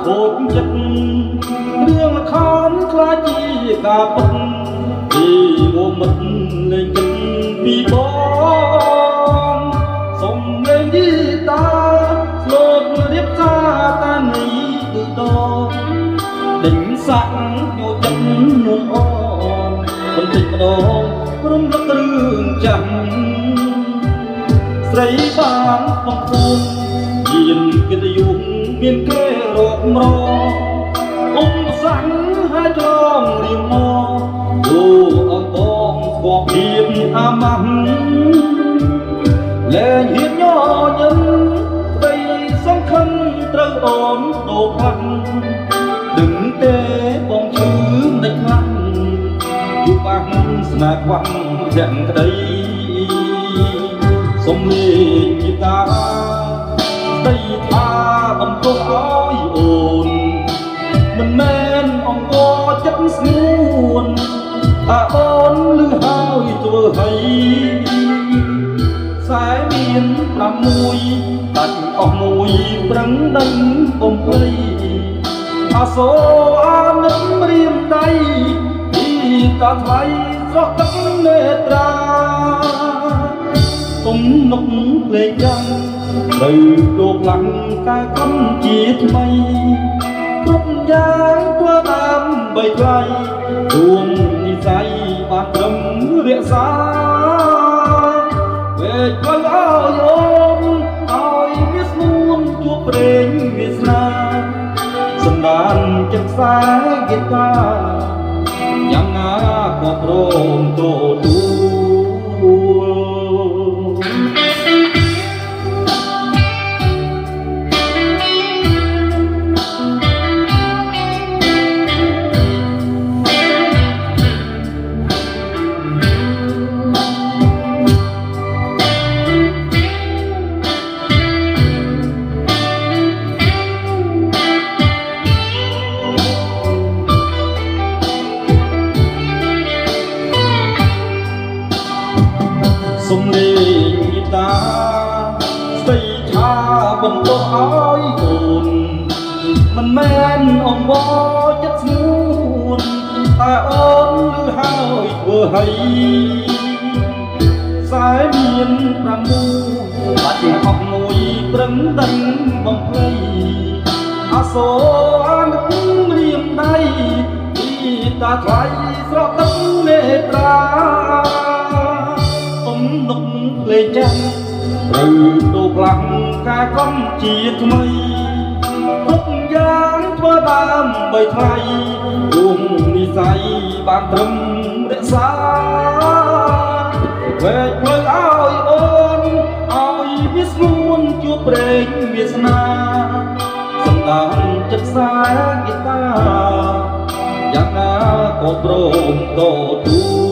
ហូចចិត្តរឿងល្ខោនខ្លាចជាការពិតពីមុំមិត្តលេងចិត្តពីបងសុំលេងយីតាស្លូតរៀបសារតានីគឺដងដេញសាក់យកចិត្តនួនអងបន្តិចម្ដងរំលឹករឿងចាំស្រីបានបំពុំមានកិត្តិយសមានគេរាប់រងអ៊ំសាំងហើយចងរៀងមកយោឲ្យបងស្គាល់ភាពអាម៉ាស់លែងហ៊ានញញឹមស្ដីសង្ឃឹមត្រូវអូនដូរផ្លាស់ដឹងទេបងឈឺមិនខ្លាំងជួបបាក់ស្នេហ៍ខ្វាក់ទាំងក្តីសុំលេងជីតាស្ដីថាបំពុះឲ្យអូនមិនមែនអង្គចិត្តស្ងួនថាអូនលឺហើយធ្វើឲ្យខ្សែមាន6ដាច់អស់មួយប្រឹងដឹងបំភ្លៃអាសូអានឹករៀមដៃពីតាថ្លៃស្រស់ទឹកនេត្រាគុំនុកលេងយ៉ាងត្រូវដូរផ្លាំងកាយកំជាថ្មីគ្រប់យ៉ាងធ្វើដើម្បីថ្លៃរួមនិស័យបានត្រឹមរក្សាវេចផ្លូវឲ្យអូនឲ្យវាស្នួនជួបព្រេងវាស្នាសម្ដានចិត្តខ្សែហ្គីតាយ៉ាងណាក៏ព្រមទទួលសុំលេងជីតាស្ដីថាបន្ទោសឲ្យអូនមិនមែនអង្គចិត្តស្ងួនតែអូនលឺហើយធ្វើឲ្យខ្សែមាន6បាច់អស់មួយប្រឹងដឹងបំភ្លៃអាសូអានឹករៀមដៃពីតាថ្លៃស្រស់ទឹកនេត្រានុកលេងចាំត្រូវដូរផ្លាំងកាយកំជាថ្មីគ្រប់យ៉ាងធ្វើដើម្បីថ្លៃរួមនិស័យបានត្រឹមរក្សាវេចផ្លូវឲ្យអូនឲ្យវាស្នួនជួបព្រេងវាសនាសម្ដានចិត្តខ្សែហ្គីតាយ៉ាងណាក៏ព្រមទទួល